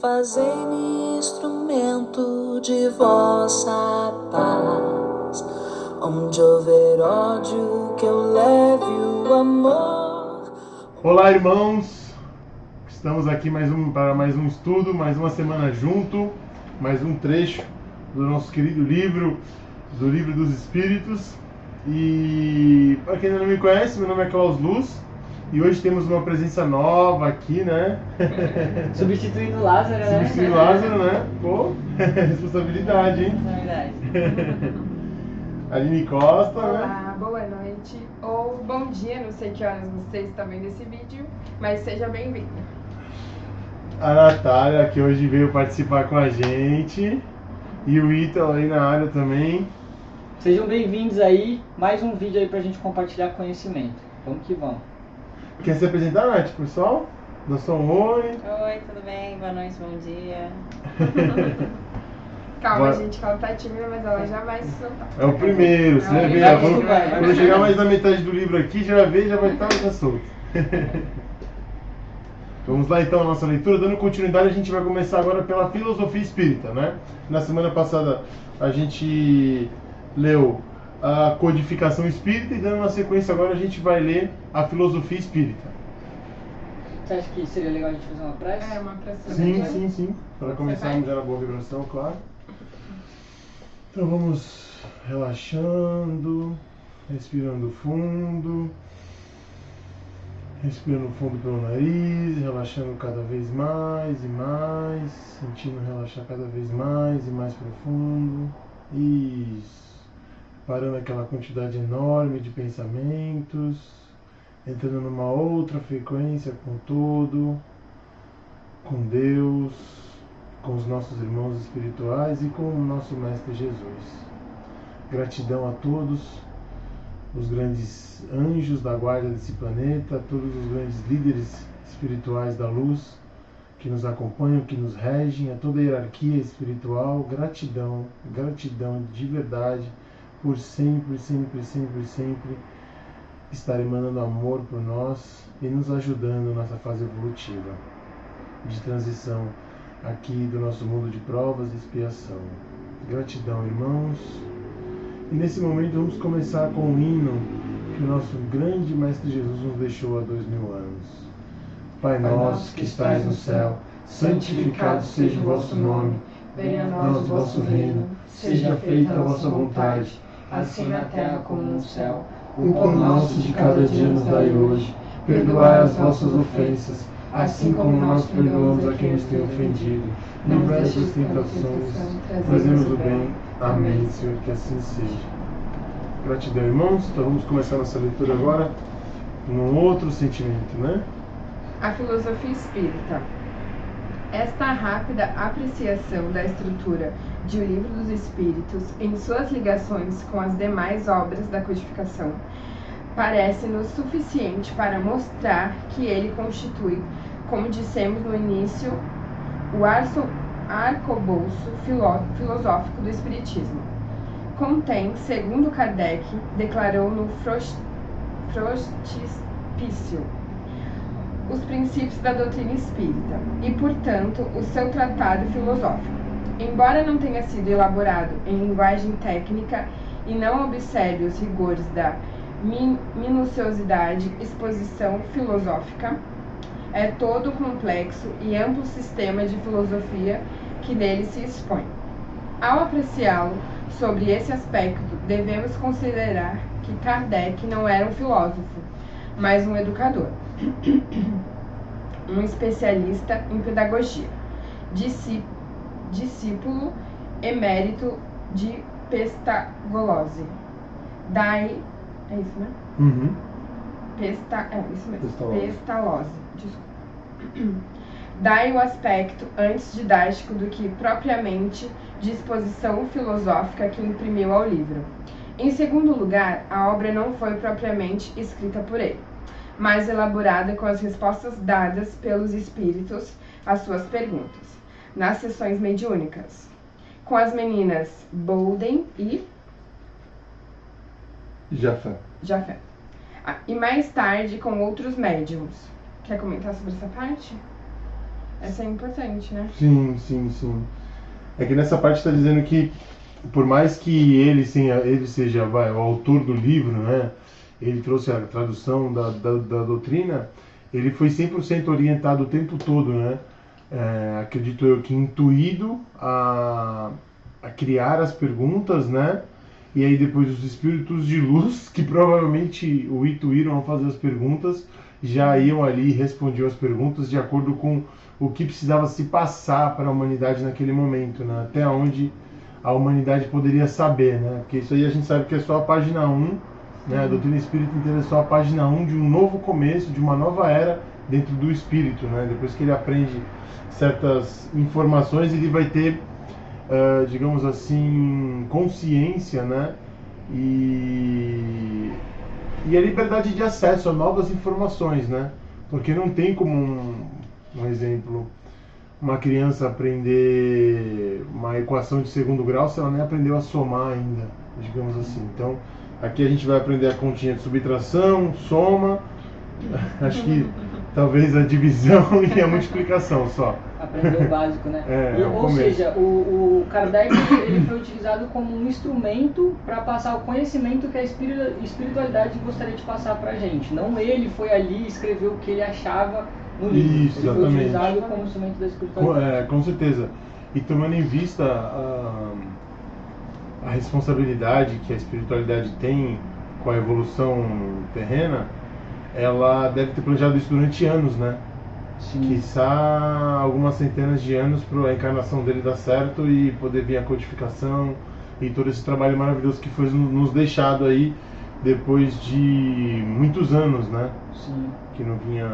Fazei-me instrumento de vossa paz. Onde houver ódio, que eu leve o amor. Olá, irmãos! Estamos aqui para mais um estudo, mais uma semana junto, mais um trecho do nosso querido livro, do Livro dos Espíritos. E para quem ainda não me conhece, meu nome é Klaus Luz e hoje temos uma presença nova aqui, né? Substituindo Lázaro, né? Substituindo Lázaro, né? Pô, responsabilidade, hein? Responsabilidade. Aline Costa, né? Olá, boa noite ou bom dia, não sei que horas vocês estão vendo esse vídeo, mas seja bem-vindo. A Natália, que hoje veio participar com a gente, e o Ítalo aí na área também. Sejam bem-vindos aí, mais um vídeo aí pra gente compartilhar conhecimento. Vamos que vamos. Quer se apresentar, Nath, pessoal? Dá só um oi. Oi, tudo bem? Boa noite, bom dia. Calma, Boa. gente, que ela tá tímida, mas ela já vai se soltar. É o primeiro, você vai ver. vai, Quando, vai. quando chegar mais na metade do livro aqui, já vai ver, já vai estar solto. Vamos lá então a nossa leitura. Dando continuidade, a gente vai começar agora pela filosofia espírita, né? Na semana passada a gente leu a codificação espírita e dando uma sequência agora a gente vai ler a filosofia espírita. Você acha que seria legal a gente fazer uma prece? É uma pressão. Sim. Para começarmos já na boa vibração, claro. Então vamos relaxando, respirando fundo. Respirando fundo pelo nariz, relaxando cada vez mais e mais, sentindo relaxar cada vez mais e mais profundo. Isso. Parando aquela quantidade enorme de pensamentos, entrando numa outra frequência com todo, com Deus, com os nossos irmãos espirituais e com o nosso Mestre Jesus. Gratidão a todos os grandes anjos da guarda desse planeta, todos os grandes líderes espirituais da luz que nos acompanham, que nos regem, a toda a hierarquia espiritual, gratidão de verdade por sempre estar emanando amor por nós e nos ajudando nessa fase evolutiva de transição aqui do nosso mundo de provas e expiação. Gratidão, irmãos. E nesse momento vamos começar com um hino que o nosso grande Mestre Jesus nos deixou há 2000 anos. Pai nosso que estais no céu, santificado seja o vosso nome. Venha a nós o vosso reino, seja feita a vossa vontade, assim na terra como no céu. O pão nosso de cada dia nos dai hoje. Perdoai as vossas ofensas, assim como nós perdoamos a quem nos tem ofendido. Não prestes tentações, trazemos o bem. Amém, Senhor, que assim seja. Gratidão, irmãos. Então vamos começar nossa leitura agora num outro sentimento, né? A filosofia espírita. Esta rápida apreciação da estrutura de O Livro dos Espíritos em suas ligações com as demais obras da codificação parece-nos suficiente para mostrar que ele constitui, como dissemos no início, o arcabouço filosófico do Espiritismo. Contém, segundo Kardec, declarou no Frontispício, os princípios da doutrina espírita e, portanto, o seu tratado filosófico. Embora não tenha sido elaborado em linguagem técnica e não observe os rigores da minuciosidade exposição filosófica, é todo o complexo e amplo sistema de filosofia que nele se expõe. Ao apreciá-lo sobre esse aspecto, devemos considerar que Kardec não era um filósofo, mas um educador, um especialista em pedagogia, discípulo emérito de Pestalozzi. Daí, é isso, né? Uhum. Isso mesmo. Pestalozzi. Pestalozzi, desculpa. Daí o aspecto antes didático do que propriamente de exposição filosófica que imprimiu ao livro. Em segundo lugar, a obra não foi propriamente escrita por ele, mas elaborada com as respostas dadas pelos espíritos às suas perguntas, nas sessões mediúnicas, com as meninas Bolden e Jafé. E mais tarde com outros médiums. Quer comentar sobre essa parte? Essa é importante, né? Sim. É que nessa parte está dizendo que, por mais que ele seja o autor do livro, né? Ele trouxe a tradução da doutrina, ele foi 100% orientado o tempo todo, né? Acredito eu que intuído a criar as perguntas, né? E aí depois os espíritos de luz, que provavelmente o intuíram a fazer as perguntas, já iam ali e respondiam as perguntas de acordo com o que precisava se passar para a humanidade naquele momento, né? Até onde a humanidade poderia saber, né? Porque isso aí a gente sabe que é só a página 1, né? A doutrina espírita inteira é só a página 1 de um novo começo, de uma nova era dentro do espírito, né? Depois que ele aprende certas informações, ele vai ter, digamos assim, consciência, né? E a liberdade de acesso a novas informações, né? Porque não tem como um exemplo, uma criança aprender uma equação de segundo grau se ela nem aprendeu a somar ainda, digamos assim. Então, aqui a gente vai aprender a continha de subtração, soma, acho que talvez a divisão e a multiplicação só. Aprender o básico, né? Ou seja, o Kardec ele foi utilizado como um instrumento para passar o conhecimento que a espiritualidade gostaria de passar para a gente. Não ele foi ali e escreveu o que ele achava no livro. Isso, ele exatamente. foi utilizado como instrumento da espiritualidade. Com certeza. E tomando em vista a responsabilidade que a espiritualidade tem com a evolução terrena, ela deve ter planejado isso durante anos, né? Quiçá algumas centenas de anos para a encarnação dele dar certo e poder vir a codificação e todo esse trabalho maravilhoso que foi nos deixado aí depois de muitos anos, né? Sim. Que não vinha...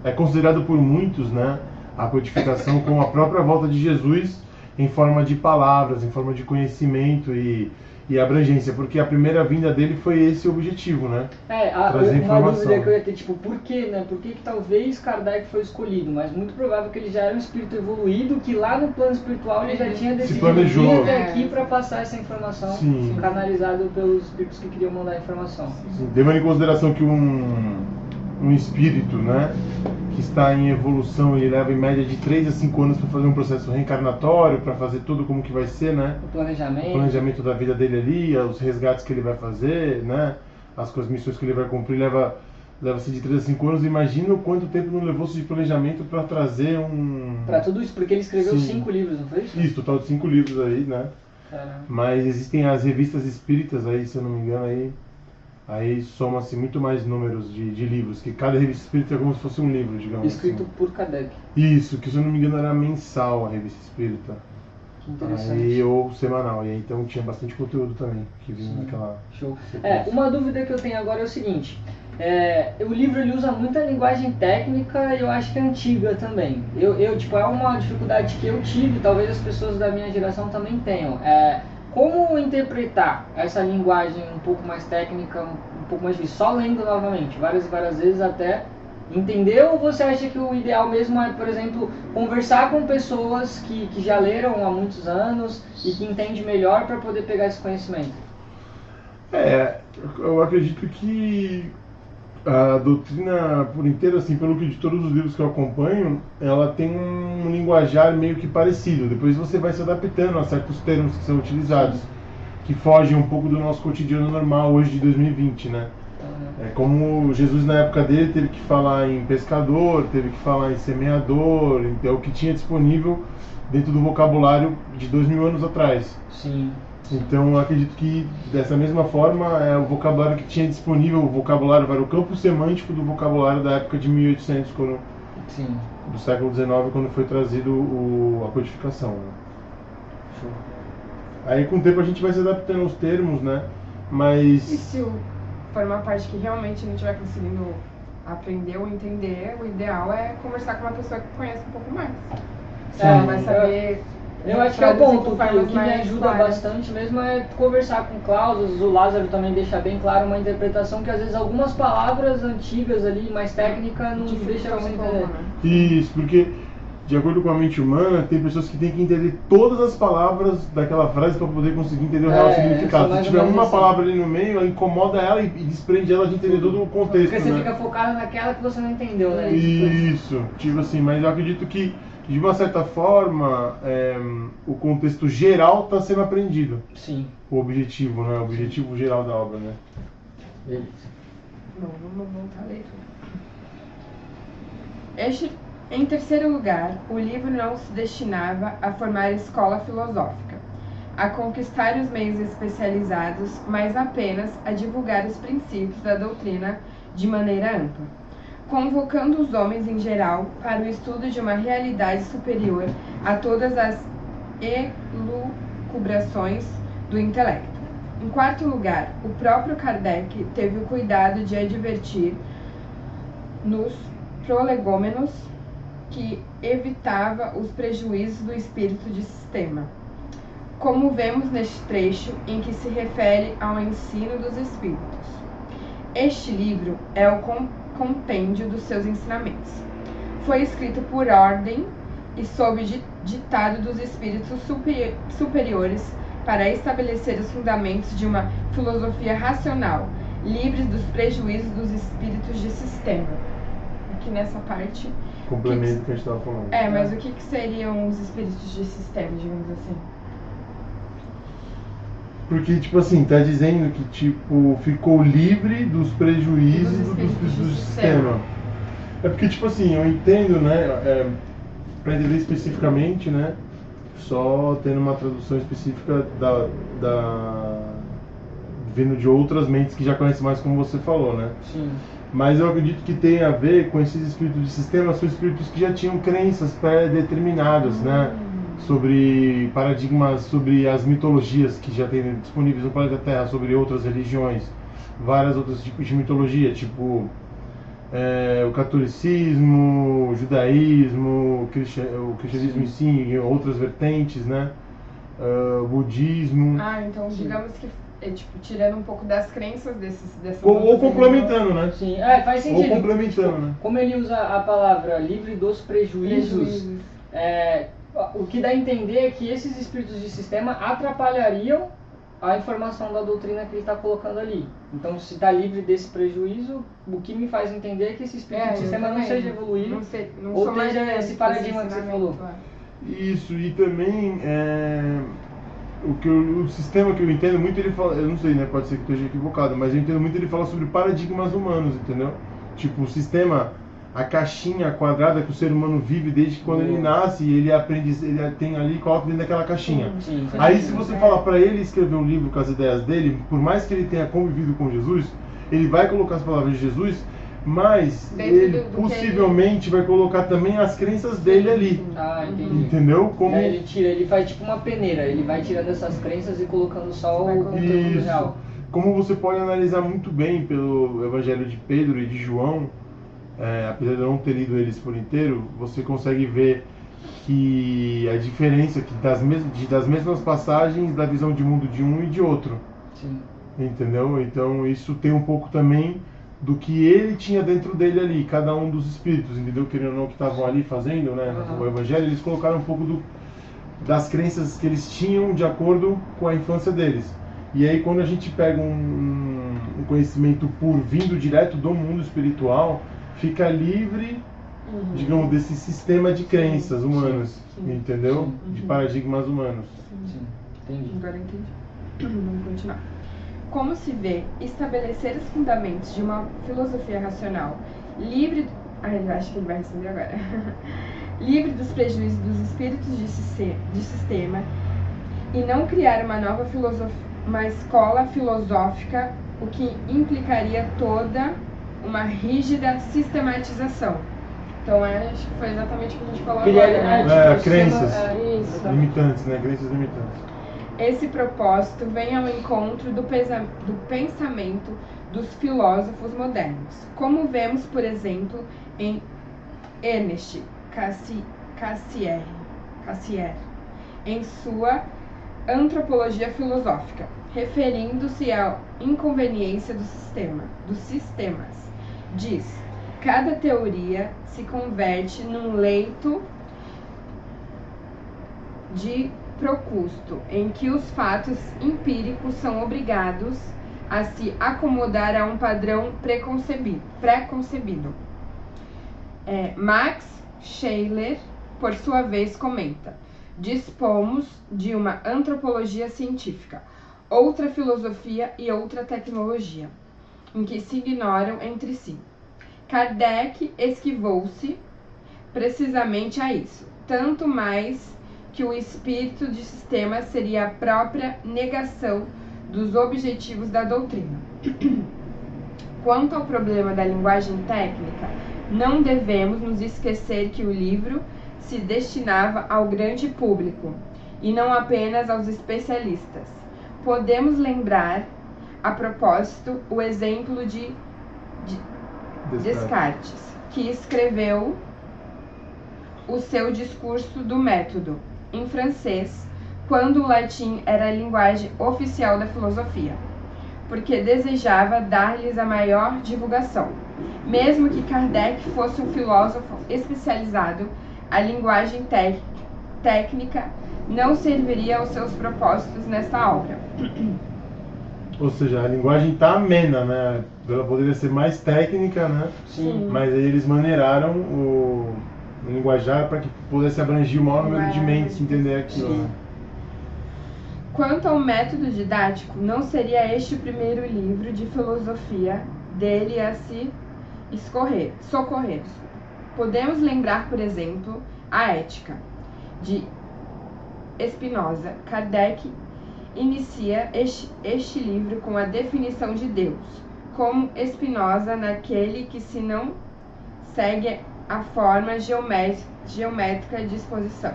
é considerado por muitos, né, a codificação como a própria volta de Jesus em forma de palavras, em forma de conhecimento e abrangência, porque a primeira vinda dele foi esse o objetivo, né? Trazer uma informação. dúvida que eu ia ter, tipo, por quê, né? Por que talvez Kardec foi escolhido? Mas muito provável que ele já era um espírito evoluído, que lá no plano espiritual ele já tinha decidido vir até aqui para passar essa informação, canalizado pelos espíritos que queriam mandar a informação. Sim. Levando em consideração que um espírito, né, que está em evolução, ele leva em média de 3 a 5 anos para fazer um processo reencarnatório, para fazer tudo como que vai ser, né? O planejamento da vida dele ali, os resgates que ele vai fazer, né? As missões que ele vai cumprir, leva-se de 3 a 5 anos. Imagina o quanto tempo não levou-se de planejamento para trazer Para tudo isso, porque ele escreveu 5 livros, não foi isso? Isso, total de 5 livros aí, né? Caramba. Mas existem as revistas espíritas aí, se eu não me engano, aí soma-se muito mais números de livros, que cada revista espírita é como se fosse um livro, digamos escrito assim. por Kardec. Isso, que se eu não me engano era mensal a revista espírita. Que interessante. Ou semanal, e aí então tinha bastante conteúdo também, que vinha naquela... Show. Uma dúvida que eu tenho agora é o seguinte, o livro ele usa muita linguagem técnica e eu acho que é antiga também. Tipo, é uma dificuldade que eu tive, talvez as pessoas da minha geração também tenham. Como interpretar essa linguagem um pouco mais técnica, um pouco mais difícil, só lendo novamente, várias e várias vezes até entender, ou você acha que o ideal mesmo é, por exemplo, conversar com pessoas que já leram há muitos anos e que entendem melhor para poder pegar esse conhecimento? Eu acredito que a doutrina por inteiro, assim, pelo que de todos os livros que eu acompanho, ela tem um linguajar meio que parecido. Depois você vai se adaptando a certos termos que são utilizados, que fogem um pouco do nosso cotidiano normal hoje de 2020, né? Como Jesus na época dele teve que falar em pescador, teve que falar em semeador, é o que tinha disponível dentro do vocabulário de 2000 anos atrás. Sim. Então eu acredito que dessa mesma forma o vocabulário que tinha disponível, o vocabulário era o campo semântico do vocabulário da época de 1800, do século XIX, quando foi trazido a codificação, né? Show. Aí com o tempo a gente vai se adaptando aos termos, né? Mas... E se for uma parte que realmente não estiver conseguindo aprender ou entender, o ideal é conversar com uma pessoa que conhece um pouco mais. Ela vai saber... Eu acho que é o ponto, o que me ajuda bastante mesmo é conversar com cláusulas. O Lázaro também deixa bem claro uma interpretação que às vezes algumas palavras antigas ali, mais técnicas, não deixa você entender. Isso, porque de acordo com a mente humana, tem pessoas que têm que entender todas as palavras daquela frase para poder conseguir entender o real significado. Se tiver uma palavra ali no meio, ela incomoda ela e desprende ela de entender todo o contexto. Porque você né? fica focado naquela que você não entendeu, né? Isso, tipo assim, mas eu acredito que, de uma certa forma, o contexto geral está sendo aprendido. Sim. O objetivo, né? O objetivo geral da obra, né? Beleza. Bom, vamos voltar à leitura. Em terceiro lugar, o livro não se destinava a formar escola filosófica, a conquistar os meios especializados, mas apenas a divulgar os princípios da doutrina de maneira ampla, convocando os homens em geral para o estudo de uma realidade superior a todas as elucubrações do intelecto. Em quarto lugar, o próprio Kardec teve o cuidado de advertir nos prolegômenos que evitava os prejuízos do espírito de sistema, como vemos neste trecho em que se refere ao ensino dos espíritos. Este livro é o compêndio dos seus ensinamentos. Foi escrito por ordem e sob ditado dos espíritos superiores para estabelecer os fundamentos de uma filosofia racional, livres dos prejuízos dos espíritos de sistema. Aqui nessa parte... Complemento que a gente estava falando. Mas o que seriam os espíritos de sistema, digamos assim? Porque, tipo assim, tá dizendo que, tipo, ficou livre dos prejuízos dos espíritos do sistema. É porque, tipo assim, eu entendo, né, para entender especificamente, né, só tendo uma tradução específica vindo de outras mentes que já conhecem mais, como você falou, né? Sim. Mas eu acredito que tem a ver com esses espíritos de sistema, são espíritos que já tinham crenças pré-determinadas, né? Sobre paradigmas, sobre as mitologias que já tem disponíveis no planeta Terra, sobre outras religiões, vários outros tipos de mitologia, tipo o catolicismo, o judaísmo, o cristianismo em si, outras vertentes, né? O budismo. Então digamos que tirando um pouco das crenças dessas ou complementando, né? Sim, faz sentido. Ou complementando, né? Como ele usa a palavra livre dos prejuízos. O que dá a entender é que esses espíritos de sistema atrapalhariam a informação da doutrina que ele está colocando ali. Então, se está livre desse prejuízo, o que me faz entender é que esse espírito de sistema não seja evoluído, ou seja esse paradigma que você falou. Isso, e também o sistema que eu entendo muito, ele fala, eu não sei, né, pode ser que esteja equivocado, mas eu entendo muito, ele fala sobre paradigmas humanos, entendeu? Tipo, o sistema, a caixinha quadrada que o ser humano vive desde que quando ele nasce, ele aprende, ele tem ali e coloca dentro daquela caixinha. Sim, aí se você falar para ele escrever um livro com as ideias dele, por mais que ele tenha convivido com Jesus, ele vai colocar as palavras de Jesus, mas ele possivelmente vai colocar também as crenças dele ali. Entendi. Entendeu? Como... ele faz tipo uma peneira, ele vai tirando essas crenças e colocando só o conteúdo real. Como você pode analisar muito bem pelo Evangelho de Pedro e de João, apesar de eu não ter lido eles por inteiro, você consegue ver que a diferença das mesmas passagens da visão de mundo de um e de outro. Sim. Entendeu? Então isso tem um pouco também do que ele tinha dentro dele ali, cada um dos espíritos, entendeu? Querendo ou não, que estavam ali fazendo, né, o Evangelho, eles colocaram um pouco das crenças que eles tinham de acordo com a infância deles. E aí quando a gente pega um conhecimento puro vindo direto do mundo espiritual, fica livre, digamos, desse sistema de crenças humanas, entendeu? De paradigmas humanos. Sim, entendi. Agora entendi. Vamos continuar. Como se vê, estabelecer os fundamentos de uma filosofia racional livre... eu acho que ele vai responder agora. Livre dos prejuízos dos espíritos de sistema e não criar uma escola filosófica, o que implicaria toda uma rígida sistematização. Então, acho que foi exatamente o que a gente falou agora. Crenças limitantes, né? Crenças limitantes. Esse propósito vem ao encontro do pensamento dos filósofos modernos, como vemos, por exemplo, em Ernest Cassirer, em sua Antropologia Filosófica, referindo-se à inconveniência dos sistemas. Diz: cada teoria se converte num leito de Procusto, em que os fatos empíricos são obrigados a se acomodar a um padrão pré-concebido. Max Scheler, por sua vez, comenta: dispomos de uma antropologia científica, outra filosofia e outra tecnologia, em que se ignoram entre si. Kardec esquivou-se precisamente a isso, tanto mais que o espírito de sistema seria a própria negação dos objetivos da doutrina. Quanto ao problema da linguagem técnica, não devemos nos esquecer que o livro se destinava ao grande público e não apenas aos especialistas. Podemos lembrar, a propósito, o exemplo de Descartes, que escreveu o seu discurso do método em francês, quando o latim era a linguagem oficial da filosofia, porque desejava dar-lhes a maior divulgação. Mesmo que Kardec fosse um filósofo especializado, a linguagem técnica não serviria aos seus propósitos nesta obra. Ou seja, a linguagem está amena, né? Ela poderia ser mais técnica, né? Sim. Mas aí eles maneiraram o linguajar para que pudesse abranger o maior número de mentes entender aquilo. Né? Quanto ao método didático, não seria este o primeiro livro de filosofia dele a se socorrer. Podemos lembrar, por exemplo, a Ética, de Spinoza. Kardec inicia este livro com a definição de Deus, como Spinoza naquele que se não segue a forma geométrica de exposição,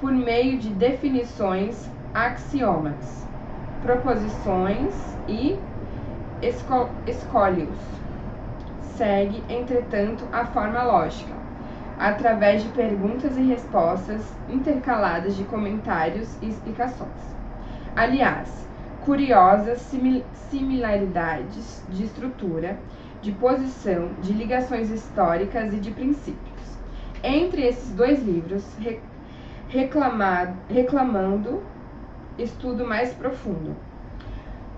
por meio de definições, axiomas, proposições e escolhos. Segue, entretanto, a forma lógica, através de perguntas e respostas intercaladas de comentários e explicações. Aliás, curiosas similaridades de estrutura, de posição, de ligações históricas e de princípios. Entre esses dois livros, reclamando estudo mais profundo,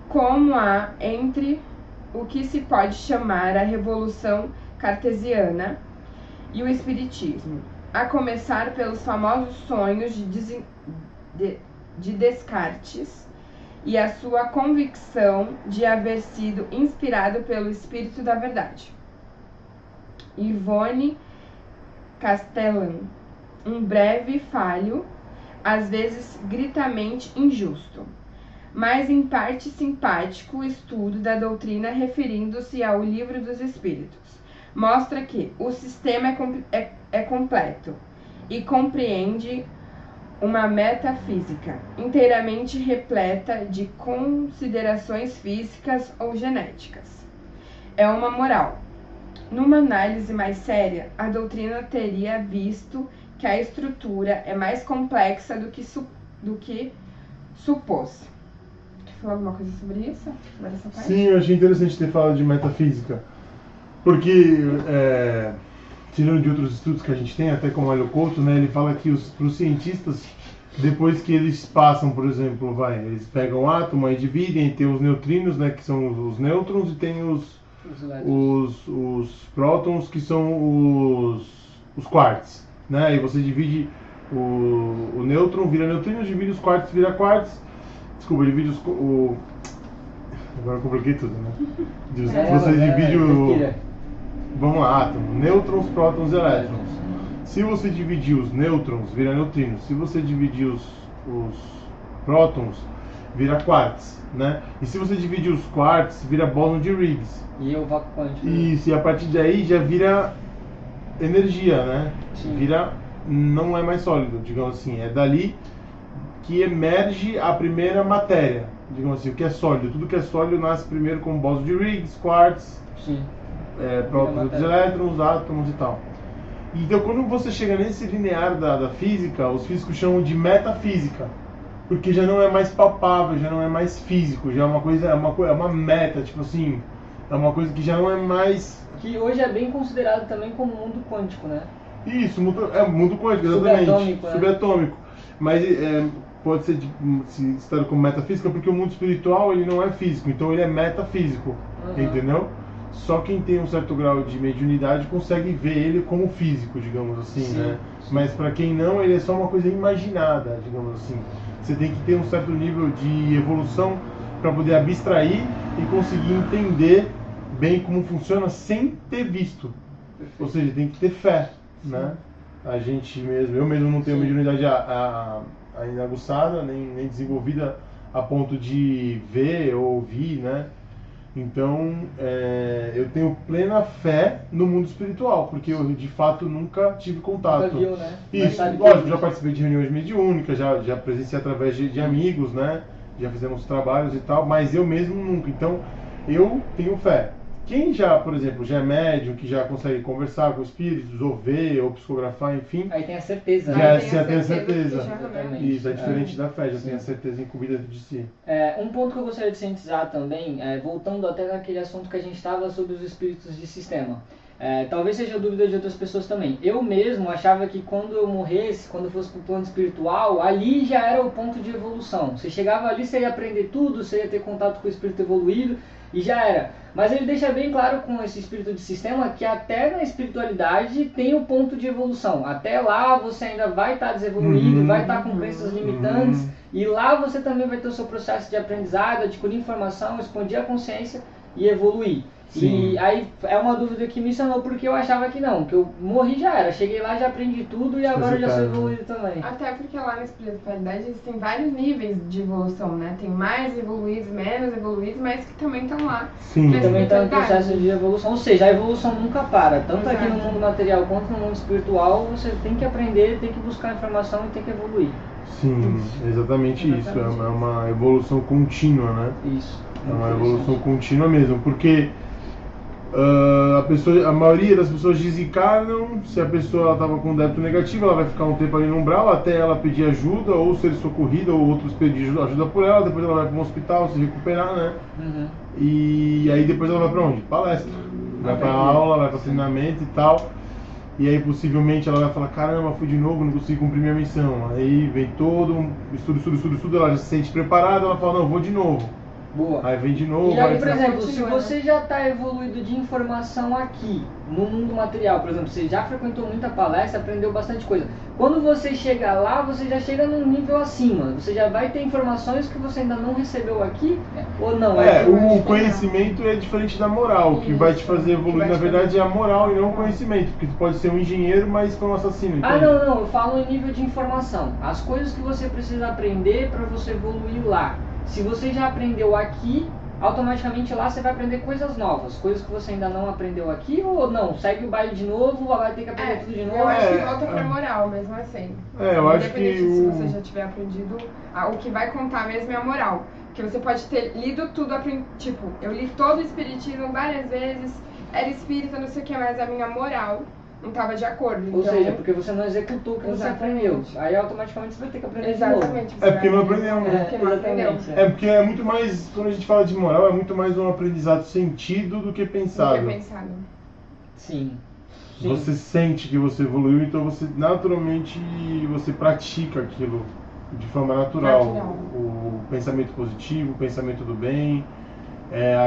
como há entre o que se pode chamar a Revolução Cartesiana e o Espiritismo, a começar pelos famosos sonhos de Descartes e a sua convicção de haver sido inspirado pelo Espírito da Verdade. Ivone Castellan, um breve falho, às vezes gritamente injusto, mas em parte simpático estudo da doutrina referindo-se ao Livro dos Espíritos, mostra que o sistema é completo e compreende uma metafísica inteiramente repleta de considerações físicas ou genéticas. É uma moral. Numa análise mais séria, a doutrina teria visto que a estrutura é mais complexa do que supôs. Quer falar alguma coisa sobre isso? Sobre essa parte? Sim, eu achei interessante ter falado de metafísica, porque tirando de outros estudos que a gente tem, até como o Hélio Couto, né, ele fala que para os cientistas, depois que eles passam, por exemplo, eles pegam o átomo e dividem, tem os neutrinos, né, que são os nêutrons, e tem os prótons, que são os quarks, né, e você divide o nêutron, vira neutrinos, divide os quarks, vira quarks, desculpa, divide agora eu compliquei tudo, né, você divide vamos lá, átomo, nêutrons, prótons e elétrons. Se você dividir os nêutrons, vira neutrinos. Se você dividir os prótons, vira quarks, né? E se você dividir os quarks, vira bóson de Higgs. E o vácuo quântico. Isso, e a partir daí já vira energia, né? Sim. Não é mais sólido, digamos assim. É dali que emerge a primeira matéria, digamos assim, o que é sólido. Tudo que é sólido nasce primeiro como bóson de Higgs, quarks, Sim. prótons, elétrons, átomos e tal. Então, quando você chega nesse linear da física, os físicos chamam de metafísica, porque já não é mais palpável, já não é mais físico, já é uma coisa, é uma meta, tipo assim, é uma coisa que já não é mais... Que hoje é bem considerado também como mundo quântico, né? Isso, mundo quântico, exatamente. Subatômico, né? Subatômico. Mas pode ser citado como metafísica porque o mundo espiritual ele não é físico, então ele é metafísico, entendeu? Só quem tem um certo grau de mediunidade consegue ver ele como físico, digamos assim, sim, né? Sim. Mas para quem não, ele é só uma coisa imaginada, digamos assim. Você tem que ter um certo nível de evolução para poder abstrair e conseguir entender bem como funciona sem ter visto. Perfeito. Ou seja, tem que ter fé, sim, né? A gente mesmo, eu mesmo não tenho mediunidade ainda aguçada, nem desenvolvida a ponto de ver ou ouvir, né? Então, eu tenho plena fé no mundo espiritual, porque eu de fato nunca tive contato. Nunca viu, né? Isso, lógico, já participei de reuniões mediúnicas, já presenciei através de amigos, né? Já fizemos trabalhos e tal, mas eu mesmo nunca. Então, eu tenho fé. Quem já, por exemplo, já é médium, que já consegue conversar com espíritos, ou ver, ou psicografar, enfim... Aí tem a certeza, já, né? Já tem a certeza. Exatamente. Isso, é diferente da fé, já tem a certeza incumbida de si. Um ponto que eu gostaria de cientizar também, voltando até naquele assunto que a gente estava sobre os espíritos de sistema. Talvez seja dúvida de outras pessoas também. Eu mesmo achava que quando eu morresse, quando eu fosse para o plano espiritual, ali já era o ponto de evolução. Você chegava ali, você ia aprender tudo, você ia ter contato com o espírito evoluído e já era. Mas ele deixa bem claro com esse espírito de sistema que até na espiritualidade tem o ponto de evolução. Até lá você ainda vai estar desevoluído, vai estar com crenças limitantes e lá você também vai ter o seu processo de aprendizado, adquirir informação, expandir a consciência e evoluir. Sim. E aí é uma dúvida que me ensinou porque eu achava que não, que eu morri já era, cheguei lá, já aprendi tudo e agora já sou evoluído também. Até porque lá na espiritualidade existem vários níveis de evolução, né? Tem mais evoluídos, menos evoluídos, mas que também estão lá. Sim. Que também estão em processo de evolução, ou seja, a evolução nunca para, tanto Exato. Aqui no mundo material quanto no mundo espiritual, você tem que aprender, tem que buscar informação e tem que evoluir. Sim, exatamente isso, é uma evolução contínua, né? Isso. É uma evolução contínua mesmo, porque a maioria das pessoas desencarnam, se a pessoa estava com débito negativo, ela vai ficar um tempo ali no umbral até ela pedir ajuda, ou ser socorrida, ou outros pedir ajuda por ela, depois ela vai para um hospital se recuperar, né? E aí depois ela vai para onde? Palestra. Vai para aula, vai para treinamento e tal. E aí possivelmente ela vai falar, caramba, fui de novo, não consegui cumprir minha missão. Aí vem todo um estudo, ela já se sente preparada, ela fala, não, vou de novo. Boa. Aí vem de novo. E aí, por exemplo, se você já está evoluído de informação aqui, no mundo material, por exemplo, você já frequentou muita palestra, aprendeu bastante coisa. Quando você chega lá, você já chega num nível acima. Você já vai ter informações que você ainda não recebeu aqui, ou não? O conhecimento é diferente da moral. O que vai te fazer evoluir, na verdade, é a moral e não o conhecimento. Porque tu pode ser um engenheiro, mas com um assassino. Entende? Não, eu falo em nível de informação. As coisas que você precisa aprender para você evoluir lá. Se você já aprendeu aqui, automaticamente lá você vai aprender coisas novas, coisas que você ainda não aprendeu aqui, ou não, segue o baile de novo, vai ter que aprender tudo de novo. Eu acho que volta pra moral mesmo assim. Eu acho que se você já tiver aprendido, o que vai contar mesmo é a moral. Porque você pode ter lido tudo, tipo, eu li todo o espiritismo várias vezes, era espírita, não sei o que, mas a minha moral não estava de acordo. Ou seja, porque você não executou o que você aprendeu. Aí automaticamente você vai ter que aprender de novo. Exatamente. Porque não aprendeu, né? Porque é muito mais, quando a gente fala de moral, é muito mais um aprendizado sentido do que pensado. Sim. Você sente que você evoluiu, então você naturalmente você pratica aquilo de forma natural. O pensamento positivo, o pensamento do bem,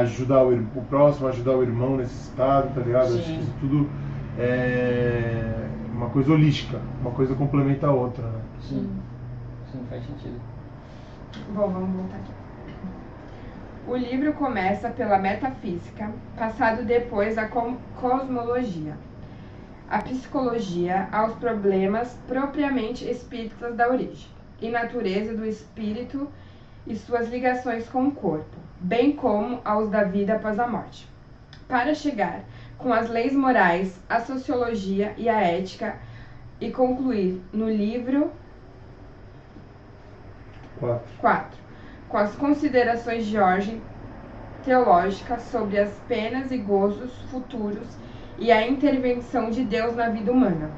ajudar o próximo, ajudar o irmão necessitado, tá ligado? Sim. Acho que isso tudo é uma coisa holística, uma coisa complementa a outra, né? Sim, faz sentido. Bom, vamos voltar aqui. O livro começa pela metafísica, passado depois a cosmologia, a psicologia aos problemas propriamente espíritas da origem e natureza do espírito e suas ligações com o corpo, bem como aos da vida após a morte, para chegar com as leis morais, a sociologia e a ética e concluir no livro 4, com as considerações de ordem teológica sobre as penas e gozos futuros e a intervenção de Deus na vida humana.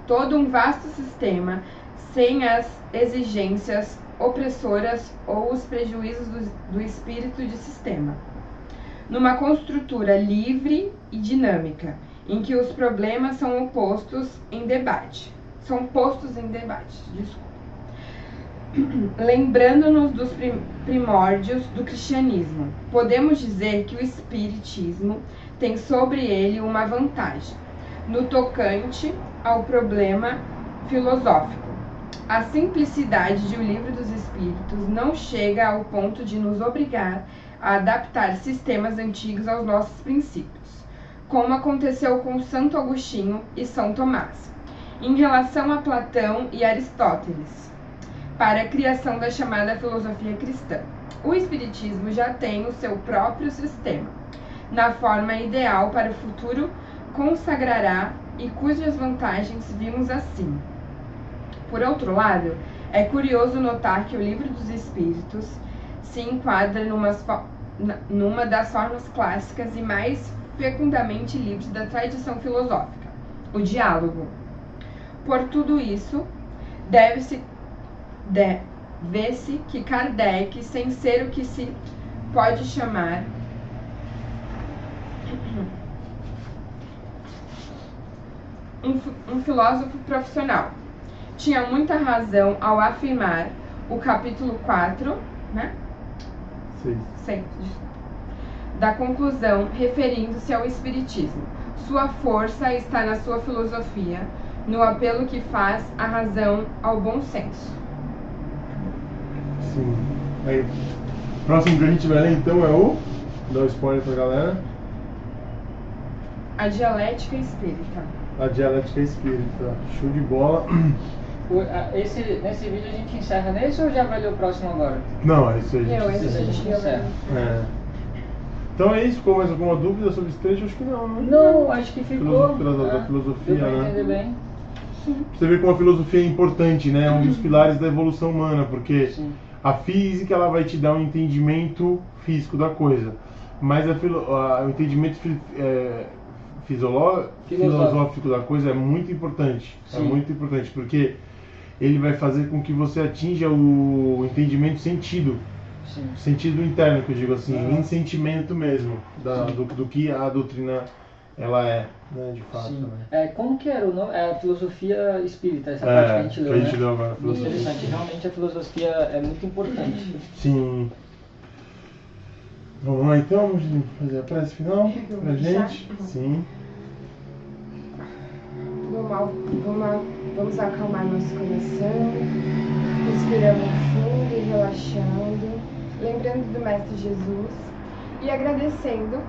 Todo um vasto sistema sem as exigências opressoras ou os prejuízos do espírito de sistema. Numa construtura livre e dinâmica, em que os problemas são postos em debate, são postos em debate. Desculpa. Lembrando-nos dos primórdios do cristianismo, podemos dizer que o espiritismo tem sobre ele uma vantagem no tocante ao problema filosófico. A simplicidade de O Livro dos Espíritos não chega ao ponto de nos obrigar a adaptar sistemas antigos aos nossos princípios, como aconteceu com Santo Agostinho e São Tomás, em relação a Platão e Aristóteles, para a criação da chamada filosofia cristã. O Espiritismo já tem o seu próprio sistema, na forma ideal para o futuro consagrará e cujas vantagens vimos acima. Por outro lado, é curioso notar que o Livro dos Espíritos se enquadra numa das formas clássicas e mais fecundamente livres da tradição filosófica, o diálogo. Por tudo isso, vê-se que Kardec, sem ser o que se pode chamar um filósofo profissional, tinha muita razão ao afirmar o capítulo 4, né? Sim. Da conclusão, referindo-se ao Espiritismo. Sua força está na sua filosofia, no apelo que faz à razão, ao bom senso. Sim. Aí, próximo que a gente vai ler então é o... Dá um spoiler pra galera. A Dialética Espírita. A Dialética Espírita. Show de bola. Nesse vídeo a gente encerra nesse ou já vai ler o próximo agora? Não, é isso aí. Esse a gente encerra. Então é isso. Ficou mais alguma dúvida sobre esse trecho? Acho que não, né? Não, acho que ficou. Da filosofia, deu pra né? entender bem. Você vê como a filosofia é importante, né? É um dos pilares da evolução humana, porque Sim. a física ela vai te dar um entendimento físico da coisa, mas o entendimento filosófico da coisa é muito importante. Sim. É muito importante, porque ele vai fazer com que você atinja o entendimento sentido. Sim. Sentido interno, que eu digo assim, em sentimento mesmo, do que a doutrina ela é, né, de fato. Sim. Né? Como que era o nome? É a filosofia espírita, essa parte que a gente leu, que a gente leu agora. Interessante, realmente a filosofia é muito importante. Sim. Vamos lá então, vamos fazer a prece final pra gente. Sim. Vamos acalmar nosso coração, respirando fundo e relaxando, lembrando do Mestre Jesus e agradecendo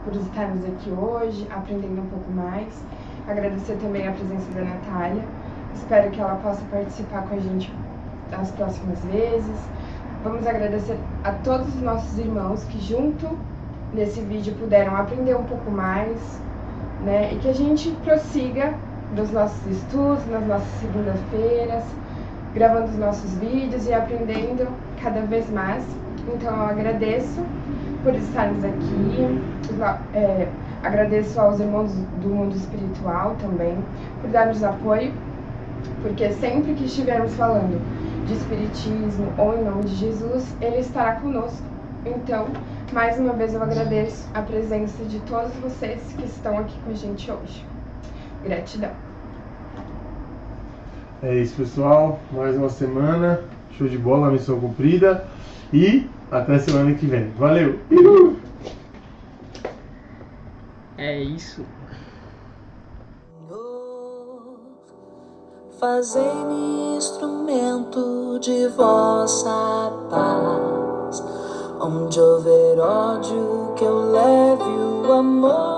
por estarmos aqui hoje, aprendendo um pouco mais. Agradecer também a presença da Natália. Espero que ela possa participar com a gente das próximas vezes. Vamos agradecer a todos os nossos irmãos que junto nesse vídeo puderam aprender um pouco mais, né? E que a gente prossiga nos nossos estudos, nas nossas segundas-feiras, gravando os nossos vídeos e aprendendo cada vez mais. Então eu agradeço por estarmos aqui, agradeço aos irmãos do mundo espiritual também, por darmos apoio, porque sempre que estivermos falando de espiritismo ou em nome de Jesus, ele estará conosco. Então, mais uma vez eu agradeço a presença de todos vocês que estão aqui com a gente hoje. Gratidão. É isso, pessoal. Mais uma semana. Show de bola, missão cumprida. E até semana que vem. Valeu! É isso. Fazei-me instrumento de vossa paz. Onde houver ódio, que eu leve o amor.